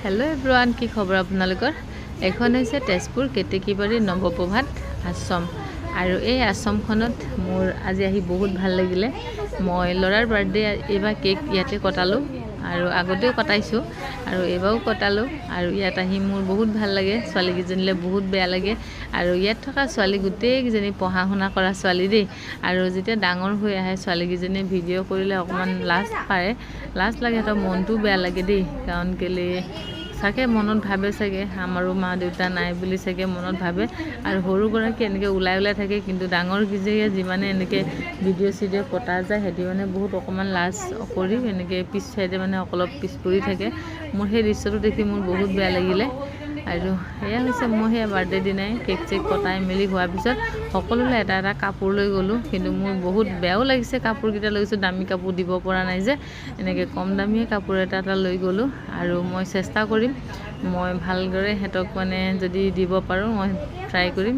hello everyone की खबर आपनालोकर এখন হৈছে তেজপুৰ কেতেকীবাৰী নৱপ্ৰভাত আশ্ৰম আৰু এই আশ্ৰমখনত মোৰ আজি আহি বহুত ভাল লাগিলে মই লৰাৰ বাৰ্থডে এবা কেক ইয়াতে কটালো আৰু আগতেও কটাইছো আৰু এবাও কটালো আৰু ইয়াত আহি মোৰ বহুত ভাল লাগে ছোৱালী কিজনীলে বহুত বেয়া লাগে আৰু ইয়াত থকা ছোৱালী গুটেই কিজনী পঢ়া শুনা কৰা ছোৱালী দেই আৰু যেতিয়া ডাঙৰ হৈ আহে ছোৱালী কিজনী ভিডিঅ' কৰিলে অকমান লাজ লাগে তো মনটো বেয়া লাগে দেই কাৰণ কেলে সাকে মনত ভাবে সাকে আমাৰো মা দেউতা নাই বুলি সাকে মনত ভাবে আৰু হৰু গৰাকী এনেকে উলাই থাকে কিন্তু ডাঙৰ কিজে যিমানে এনেকে ভিডিঅ' পতা যায় হেতি মানে বহুত অকমান লাজ কৰি এনেকে পিছ সাইডে মানে অলপ পিছ পৰি থাকে মোৰ সেই দৃশ্যটো দেখি মোৰ বহুত বেয়া লাগিলে আৰু এয়া হৈছে মই হে বাৰ্থডে দিনাই কেক চেক কটাই মেলি হোৱাৰ পিছত সকলোলে এটা কাপোৰ লৈ গলো কিন্তু মোৰ বহুত বেয়াও লাগিছে কাপোৰ কিটা লৈছো দামী কাপোৰ দিব পৰা নাই যে এনেকে কম দামী কাপোৰ এটা লৈ গলো আৰু মই চেষ্টা কৰিম মই ভালদৰে হেতক মানে যদি দিব পাৰো মই ট্ৰাই কৰিম